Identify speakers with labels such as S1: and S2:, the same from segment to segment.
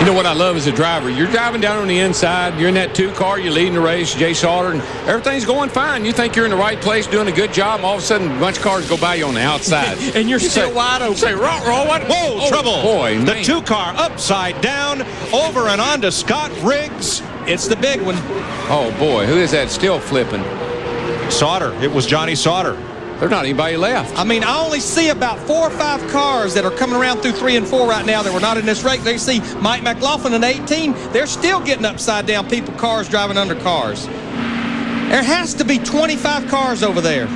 S1: You know what I love as a driver? You're driving down on the inside. You're in that 2 car. You're leading the race, Jay Sauter, and everything's going fine. You think you're in the right place, doing a good job, and all of a sudden, a bunch of cars go by you on the outside.
S2: And you're still wide open.
S1: Say, roll, what?
S3: Whoa, trouble.
S1: Boy,
S3: the 2 car upside down, over and on to Scott Riggs.
S2: It's the big one.
S1: Oh, boy, who is that still flipping?
S3: Sauter. It was Johnny Sauter.
S1: There's not anybody left.
S2: I mean, I only see about 4 or 5 cars that are coming around through 3 and 4 right now that were not in this race. They see Mike McLaughlin in 18. They're still getting upside down cars driving under cars. There has to be 25 cars over there.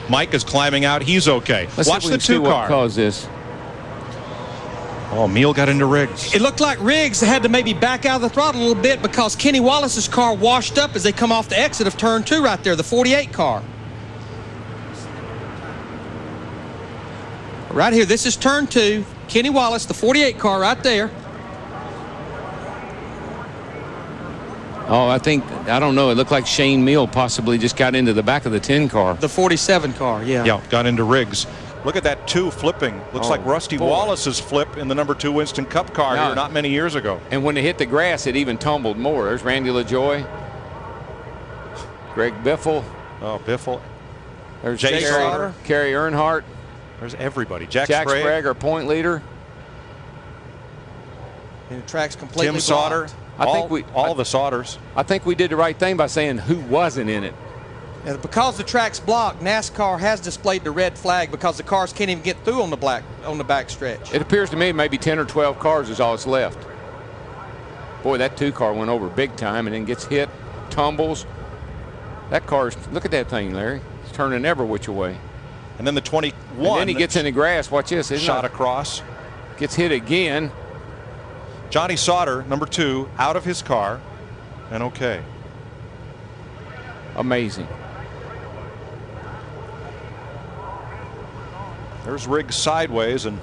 S3: Mike is climbing out. He's okay.
S1: Let's
S3: watch the 2 car.
S1: What caused this?
S3: Oh, Meal got into Riggs.
S2: It looked like Riggs had to maybe back out of the throttle a little bit because Kenny Wallace's car washed up as they come off the exit of turn 2 right there, the 48 car. Right here, this is turn 2. Kenny Wallace, the 48 car right there.
S1: Oh, I don't know. It looked like Shane Meal possibly just got into the back of the 10 car.
S2: The 47 car, yeah.
S3: Yeah, got into Riggs. Look at that 2 flipping. Looks like Rusty Wallace's flip in the number 2 Winston Cup car here not many years ago.
S1: And when it hit the grass, it even tumbled more. There's Randy LaJoy. Greg Biffle.
S3: Oh, Biffle.
S1: There's
S3: Jay Sauter.
S1: Kerry Earnhardt.
S3: There's everybody. Jack
S1: Sprague, our point leader.
S2: And the track's completely
S3: Tim Sauter.
S2: blocked.
S3: All the Sauters.
S1: I think we did the right thing by saying who wasn't in it.
S2: And because the track's blocked, NASCAR has displayed the red flag because the cars can't even get through on the back stretch.
S1: It appears to me maybe 10 or 12 cars is all that's left. Boy, that 2 car went over big time and then gets hit, tumbles. That car's, look at that thing, Larry. It's turning every which way.
S3: And then the 21.
S1: And then he gets in the grass. Watch this.
S3: Shot across.
S1: Gets hit again.
S3: Johnny Sauter, number 2, out of his car. And okay.
S1: Amazing.
S3: There's Riggs sideways, and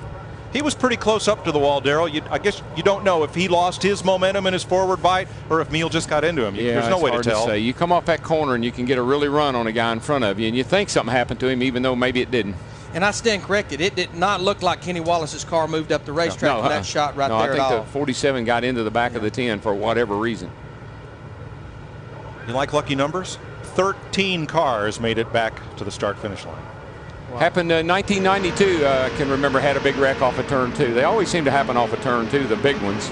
S3: he was pretty close up to the wall, Darrell. I guess you don't know if he lost his momentum in his forward bite or if Meal just got into him.
S1: Yeah,
S3: there's no way to
S1: hard
S3: tell.
S1: Say. You come off that corner and you can get a really run on a guy in front of you, and you think something happened to him, even though maybe it didn't.
S2: And I stand corrected. It did not look like Kenny Wallace's car moved up the racetrack for that shot right there at all.
S1: I think the 47 got into the back of the 10 for whatever reason.
S3: You like lucky numbers? 13 cars made it back to the start-finish line.
S1: Wow. Happened in 1992, I can remember, had a big wreck off of turn 2. They always seem to happen off of turn 2, the big ones.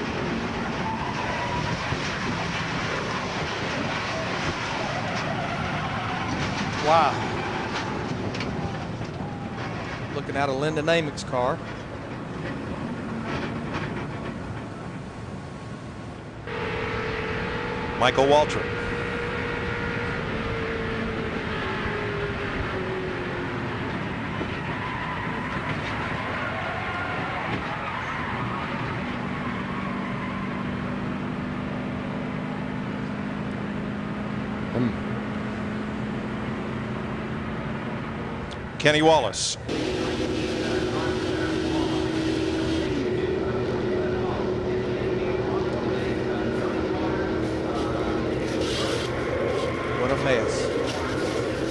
S2: Wow. Looking out of Linda Namick's car.
S3: Michael Waltrip. Kenny Wallace.
S2: What a mess.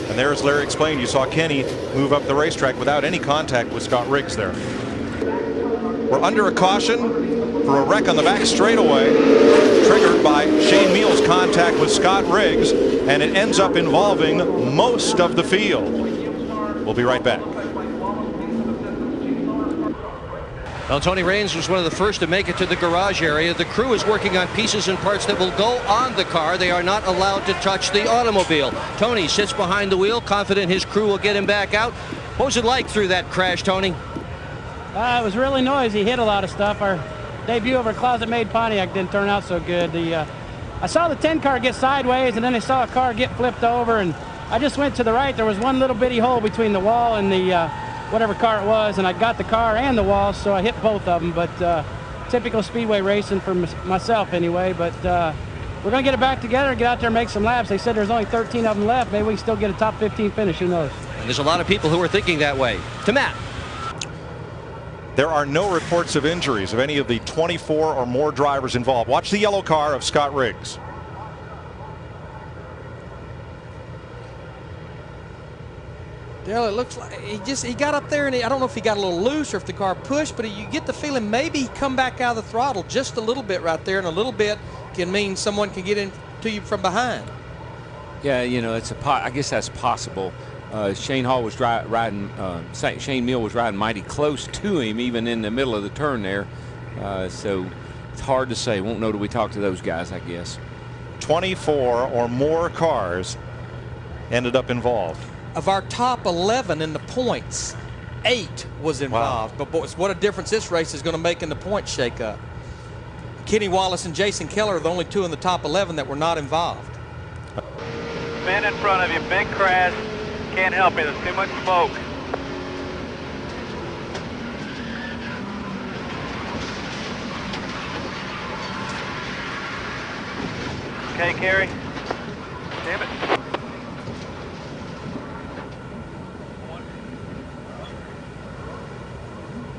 S3: And there, as Larry explained, you saw Kenny move up the racetrack without any contact with Scott Riggs there. We're under a caution for a wreck on the back straightaway, triggered by Shane Meal's contact with Scott Riggs, and it ends up involving most of the field. We'll be right back.
S4: Well, Tony Raines was one of the first to make it to the garage area. The crew is working on pieces and parts that will go on the car. They are not allowed to touch the automobile. Tony sits behind the wheel, confident his crew will get him back out. What was it like through that crash, Tony?
S5: It was really noisy. Hit a lot of stuff. Our debut of our closet-made Pontiac didn't turn out so good. I saw the 10 car get sideways, and then I saw a car get flipped over, and I just went to the right. There was one little bitty hole between the wall and the whatever car it was, and I got the car and the wall, so I hit both of them. But typical speedway racing for myself anyway. But we're going to get it back together and get out there and make some laps. They said there's only 13 of them left. Maybe we can still get a top 15 finish. Who knows?
S4: And there's a lot of people who are thinking that way. To Matt.
S3: There are no reports of injuries of any of the 24 or more drivers involved. Watch the yellow car of Scott Riggs.
S2: Dale, it looks like he got up there and I don't know if he got a little loose or if the car pushed, but you get the feeling maybe he come back out of the throttle just a little bit right there, and a little bit can mean someone can get into you from behind.
S1: Yeah, you know, I guess that's possible. Shane Hall was riding. Shane Mill was riding mighty close to him, even in the middle of the turn there. So it's hard to say. Won't know till we talk to those guys, I guess.
S3: 24 or more cars ended up involved.
S2: Of our top 11 in the points, 8 was involved. Wow. But boys, what a difference this race is going to make in the points shakeup. Kenny Wallace and Jason Keller are the only 2 in the top 11 that were not involved.
S6: Man in front of you, big crash. Can't help it, there's too much smoke. Okay, Kerry. Damn it.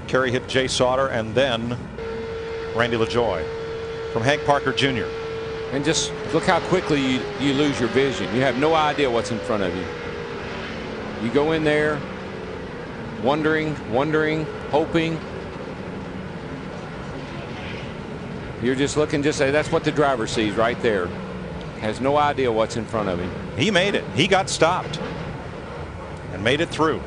S3: Kerry hit Jay Sauter and then Randy LaJoie from Hank Parker Jr.
S1: And just look how quickly you lose your vision. You have no idea what's in front of you. You go in there wondering, hoping. You're just looking, that's what the driver sees right there. Has no idea what's in front of him.
S3: He made it. He got stopped and made it through.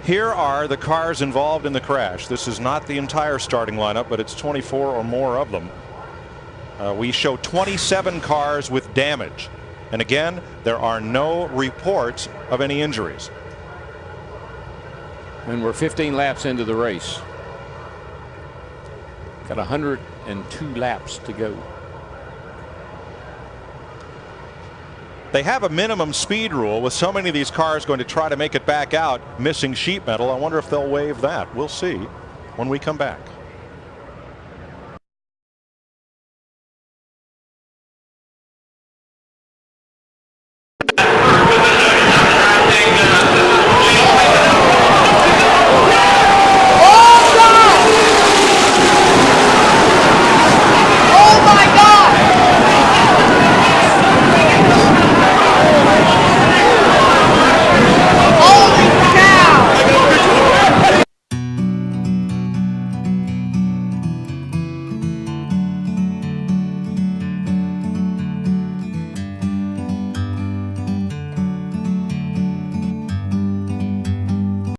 S3: Here are the cars involved in the crash. This is not the entire starting lineup, but it's 24 or more of them. We show 27 cars with damage. And again, there are no reports of any injuries.
S1: And we're 15 laps into the race. Got 102 laps to go.
S3: They have a minimum speed rule with so many of these cars going to try to make it back out missing sheet metal. I wonder if they'll waive that. We'll see when we come back.